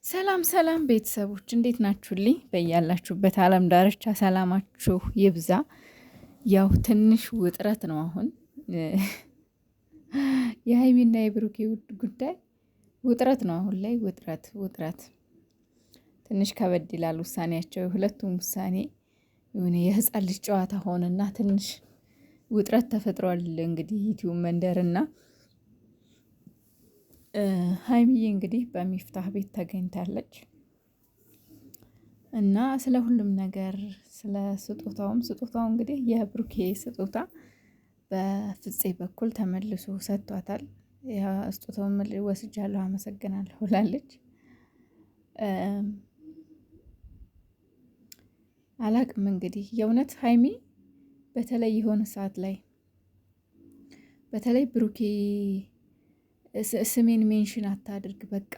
ሰላም ሰላም ቤተሰቦች እንዴት ናችሁልኝ? በያላችሁበት ዓለም ዳርቻ ሰላማችሁ ይብዛ። ያው ትንሽ ውጥረት ነው አሁን የሀይሚና የብሩኬ ጉዳይ ውጥረት ነው አሁን ላይ ውጥረት ትንሽ ከበድ ይላል ውሳኔያቸው። ሁለቱም ውሳኔ የሆነ የህፃን ልጅ ጨዋታ ሆነና ትንሽ ውጥረት ተፈጥሯል። እንግዲህ ዩቲዩብ መንደርና ሀይሚዬ እንግዲህ በሚፍታህ ቤት ተገኝታለች እና ስለ ሁሉም ነገር ስለ ስጦታው እንግዲህ የብሩኬ ስጦታ በፍፄ በኩል ተመልሶ ሰጥቷታል። ያ ስጦታውን ወስጃለሁ አመሰግናለሁ ብላለች። አላቅም እንግዲህ የእውነት ሀይሚ በተለይ የሆነ ሰዓት ላይ በተለይ ብሩኬ ስሜን ሜንሽን አታድርግ፣ በቃ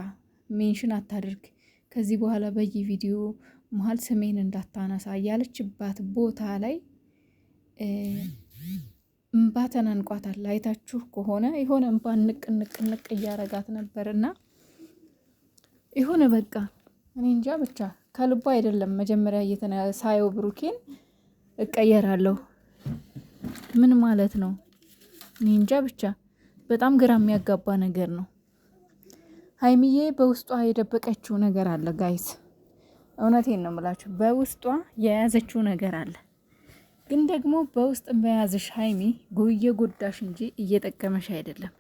ሜንሽን አታድርግ ከዚህ በኋላ በየቪዲዮ መሀል ስሜን እንዳታነሳ እያለችባት ቦታ ላይ እምባ ተናንቋታል። አይታችሁ ከሆነ የሆነ እምባ ንቅ እያረጋት ነበር እና የሆነ በቃ እኔ እንጃ ብቻ ከልቧ አይደለም። መጀመሪያ ሳየው ብሩኬን እቀየራለሁ ምን ማለት ነው? እኔ እንጃ ብቻ በጣም ግራ የሚያጋባ ነገር ነው። ሀይሚዬ በውስጧ የደበቀችው ነገር አለ ጋይስ፣ እውነቴን ነው የምላችሁ። በውስጧ የያዘችው ነገር አለ። ግን ደግሞ በውስጥ በያዝሽ ሀይሚ እየጎዳሽ እንጂ እየጠቀመሽ አይደለም።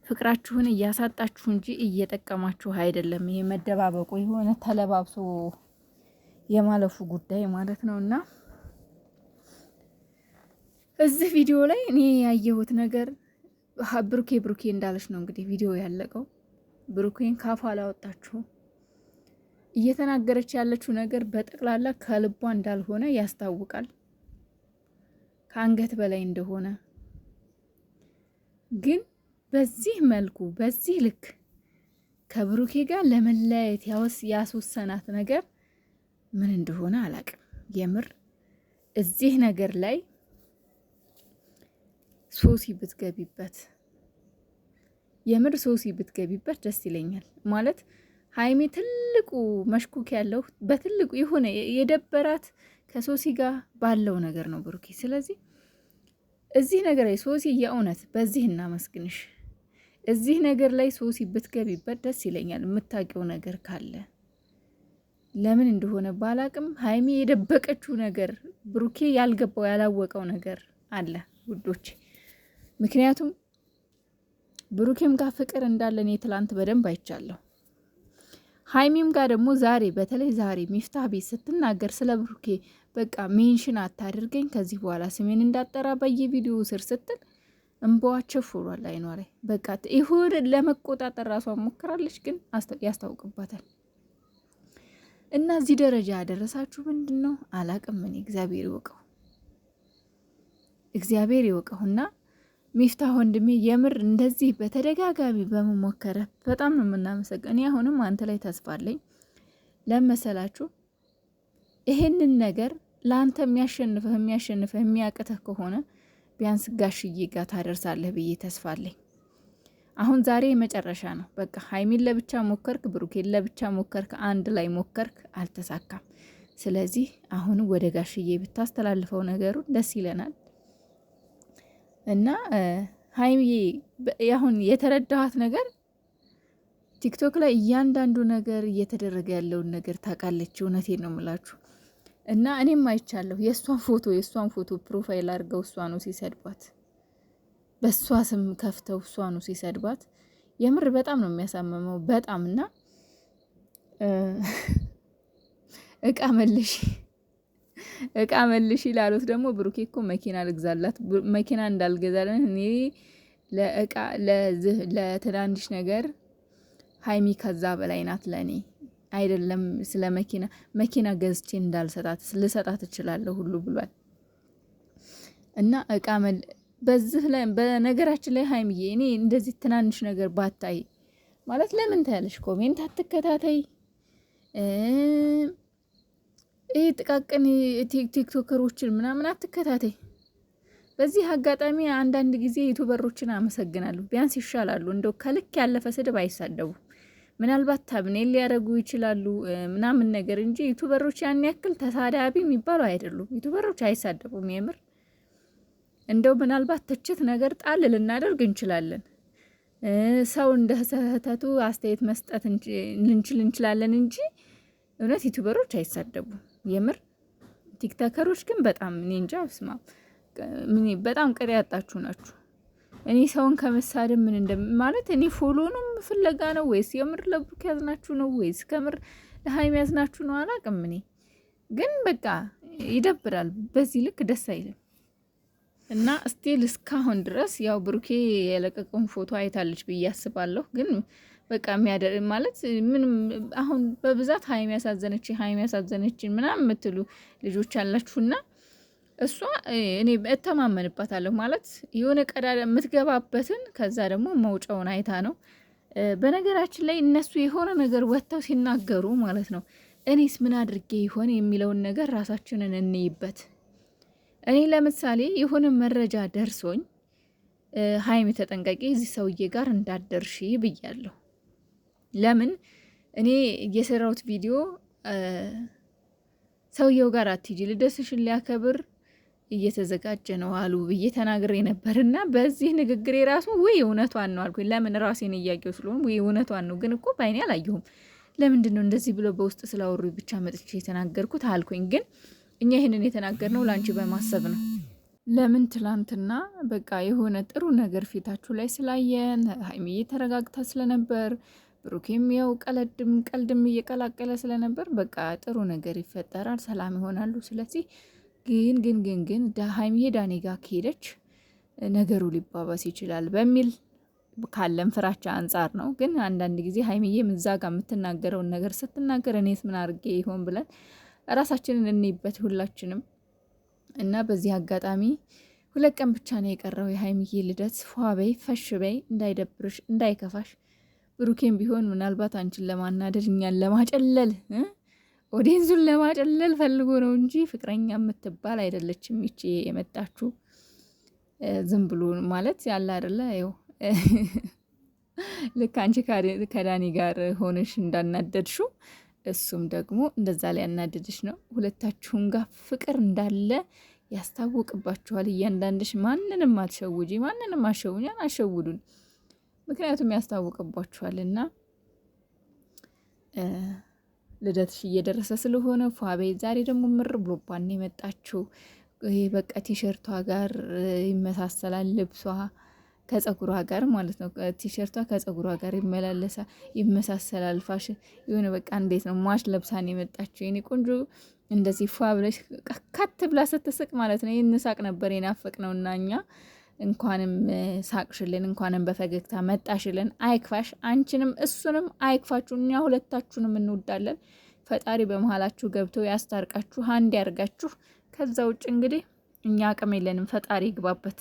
ፍቅራችሁን እያሳጣችሁ እንጂ እየጠቀማችሁ አይደለም። ይሄ መደባበቁ የሆነ ተለባብሶ የማለፉ ጉዳይ ማለት ነው። እና እዚህ ቪዲዮ ላይ እኔ ያየሁት ነገር ብሩኬ እንዳለች ነው እንግዲህ ቪዲዮ ያለቀው። ብሩኬን ካፏ አላወጣችሁም። እየተናገረች ያለችው ነገር በጠቅላላ ከልቧ እንዳልሆነ ያስታውቃል። ከአንገት በላይ እንደሆነ ግን በዚህ መልኩ በዚህ ልክ ከብሩኬ ጋር ለመለያየት ያስወሰናት ነገር ምን እንደሆነ አላቅም። የምር እዚህ ነገር ላይ ሶሲ ብትገቢበት ደስ ይለኛል። ማለት ሀይሚ ትልቁ መሽኩክ ያለው በትልቁ የሆነ የደበራት ከሶሲ ጋር ባለው ነገር ነው ብሩኬ። ስለዚህ እዚህ ነገር ላይ ሶሲ የእውነት በዚህ እናመስግንሽ። እዚህ ነገር ላይ ሶሲ ብትገቢበት ደስ ይለኛል። የምታውቂው ነገር ካለ ለምን እንደሆነ ባላቅም ሀይሚ የደበቀችው ነገር ብሩኬ ያልገባው ያላወቀው ነገር አለ ውዶች። ምክንያቱም ብሩኬም ጋር ፍቅር እንዳለን ትላንት በደንብ አይቻለሁ። ሀይሚም ጋር ደግሞ ዛሬ በተለይ ዛሬ ሚፍታህ ቤት ስትናገር ስለ ብሩኬ በቃ ሜንሽን አታድርገኝ ከዚህ በኋላ ስሜን እንዳጠራ በየቪዲዮ ስር ስትል እንባዋቸው ፉሯል አይኗ ላይ። በቃ ይሁን ለመቆጣጠር ራሷን ሞክራለች፣ ግን ያስታውቅባታል። እና እዚህ ደረጃ ያደረሳችሁ ምንድን ነው አላቅም። እኔ እግዚአብሔር ይወቀውና ሚፍታህ ወንድሜ የምር እንደዚህ በተደጋጋሚ በመሞከረ በጣም ነው የምናመሰግን። እኔ አሁንም አንተ ላይ ተስፋ አለኝ። ለመሰላችሁ ይሄንን ነገር ለአንተ የሚያሸንፍህ የሚያቅተህ ከሆነ ቢያንስ ጋሽዬ ጋር ታደርሳለህ ብዬ ተስፋ አለኝ። አሁን ዛሬ መጨረሻ ነው። በቃ ሀይሚን ለብቻ ሞከርክ፣ ብሩኬን ለብቻ ሞከርክ፣ አንድ ላይ ሞከርክ፣ አልተሳካም። ስለዚህ አሁን ወደ ጋሽዬ ብታስተላልፈው ነገሩን ደስ ይለናል። እና ሀይሚዬ አሁን የተረዳኋት ነገር ቲክቶክ ላይ እያንዳንዱ ነገር እየተደረገ ያለውን ነገር ታውቃለች። እውነቴን ነው የምላችሁ። እና እኔም አይቻለሁ የእሷን ፎቶ ፕሮፋይል አድርገው እሷ ነው ሲሰድባት፣ በእሷ ስም ከፍተው እሷ ነው ሲሰድባት። የምር በጣም ነው የሚያሳምመው በጣም። እና እቃ መልሽ ላሉት ደግሞ ብሩኬ እኮ መኪና ልግዛላት፣ መኪና እንዳልገዛለን እኔ ለትናንሽ ነገር ሀይሚ ከዛ በላይ ናት ለእኔ አይደለም። ስለ መኪና ገዝቼ ልሰጣት እችላለሁ ሁሉ ብሏል። እና በዚህ ላይ በነገራችን ላይ ሀይሚዬ እኔ እንደዚህ ትናንሽ ነገር ባታይ ማለት ለምን ታያለሽ? ኮሜንት አትከታተይ። ይሄ ጥቃቅን ቲክቶከሮችን ምናምን አትከታተይ። በዚህ አጋጣሚ አንዳንድ ጊዜ ዩቱበሮችን አመሰግናለሁ። ቢያንስ ይሻላሉ። እንደው ከልክ ያለፈ ስድብ አይሳደቡ። ምናልባት ታብኔል ሊያደርጉ ይችላሉ ምናምን ነገር እንጂ ዩቱበሮች ያን ያክል ተሳዳቢ የሚባሉ አይደሉም። ዩቱበሮች አይሳደቡም የምር። እንደው ምናልባት ትችት ነገር ጣል ልናደርግ እንችላለን። ሰው እንደ ስህተቱ አስተያየት መስጠት እንችላለን እንጂ እውነት ዩቱበሮች አይሳደቡም የምር። ቲክቶከሮች ግን በጣም እኔ እንጃ ስማ በጣም ቅር ያጣችሁ ናችሁ። እኔ ሰውን ከመሳደብ ምን ማለት እኔ ፎሎ ነው ፍለጋ ነው ወይስ የምር ለብሩክ ያዝናችሁ ነው ወይስ ከምር ለሃይሚ ያዝናችሁ ነው አላውቅም። እኔ ግን በቃ ይደብራል። በዚህ ልክ ደስ አይልም። እና ስቲል እስካሁን ድረስ ያው ብሩኬ የለቀቀውን ፎቶ አይታለች ብዬ አስባለሁ። ግን በቃ ማለት ምንም አሁን በብዛት ሃይሚ ያሳዘነችን ምናምን የምትሉ ልጆች አላችሁና እሷ እኔ እተማመንባታለሁ ማለት የሆነ ቀዳዳ የምትገባበትን ከዛ ደግሞ መውጫውን አይታ ነው። በነገራችን ላይ እነሱ የሆነ ነገር ወጥተው ሲናገሩ ማለት ነው እኔስ ምን አድርጌ ይሆን የሚለውን ነገር ራሳችንን እንይበት። እኔ ለምሳሌ የሆነ መረጃ ደርሶኝ ሃይሚ ተጠንቀቂ እዚህ ሰውዬ ጋር እንዳደርሺ ብያለሁ። ለምን እኔ የሰራሁት ቪዲዮ ሰውየው ጋር አትሂጂ ልደስሽን ሊያከብር እየተዘጋጀ ነው አሉ ብዬ ተናግሬ ነበርና በዚህ ንግግሬ ራሱ ወይ እውነቷን ነው አልኩኝ። ለምን ራሴን እያየሁ ስለሆነ ወይ እውነቷን ነው፣ ግን እኮ ባይኔ አላየሁም። ለምንድን ነው እንደዚህ ብሎ በውስጥ ስላወሩ ብቻ መጥቼ የተናገርኩት አልኩኝ። ግን እኛ ይህንን የተናገርነው ላንቺ በማሰብ ነው። ለምን ትላንትና በቃ የሆነ ጥሩ ነገር ፊታችሁ ላይ ስላየን ሃይሚዬ ተረጋግታ ስለነበር ብሩኬም ያው ቀልድም እየቀላቀለ ስለነበር በቃ ጥሩ ነገር ይፈጠራል፣ ሰላም ይሆናሉ። ስለዚህ ግን ሃይሚዬ ዳኔ ጋር ከሄደች ነገሩ ሊባባስ ይችላል በሚል ካለም ፍራቻ አንጻር ነው። ግን አንዳንድ ጊዜ ሃይሚዬ እዛ ጋር የምትናገረውን ነገር ስትናገር እኔስ ምን አድርጌ ይሆን ብለን ራሳችንን እንይበት ሁላችንም። እና በዚህ አጋጣሚ 2 ቀን ብቻ ነው የቀረው የሃይሚዬ ልደት። ፏበይ ፈሽበይ፣ እንዳይደብርሽ እንዳይከፋሽ። ብሩኬም ቢሆን ምናልባት አንቺን ለማናደድ እኛን ለማጨለል ኦዲየንሱን ለማጨለል ፈልጎ ነው እንጂ ፍቅረኛ የምትባል አይደለችም ይቺ የመጣችሁ። ዝም ብሎ ማለት ያለ አይደለ ይኸው ልክ አንቺ ከዳኒ ጋር ሆነሽ እንዳናደድሽው እሱም ደግሞ እንደዛ ላይ ያናደድሽ ነው። ሁለታችሁም ጋር ፍቅር እንዳለ ያስታውቅባችኋል። እያንዳንድሽ ማንንም አትሸውጂ፣ ማንንም አሸውዱን፣ ምክንያቱም ያስታውቅባችኋልና ልደትሽ እየደረሰ ስለሆነ ፏቤ ዛሬ ደግሞ ምር ብሎባን የመጣችው ይሄ በቃ ቲሸርቷ ጋር ይመሳሰላል ልብሷ ከጸጉሯ ጋር ማለት ነው። ቲሸርቷ ከጸጉሯ ጋር ይመሳሰላል። ፋሽን የሆነ በቃ እንዴት ነው ማሽ ለብሳን የመጣችው የኔ ቆንጆ። እንደዚህ ፏ ብለሽ ካት ብላ ስትስቅ ማለት ነው። ይህን ሳቅ ነበር የናፈቅ ነውና እኛ እንኳንም ሳቅሽልን፣ እንኳንም በፈገግታ መጣሽልን። አይክፋሽ፣ አንቺንም እሱንም አይክፋችሁ። እኛ ሁለታችሁንም እንወዳለን። ፈጣሪ በመሀላችሁ ገብቶ ያስታርቃችሁ፣ አንድ ያርጋችሁ። ከዛ ውጭ እንግዲህ እኛ አቅም የለንም። ፈጣሪ ይግባበት።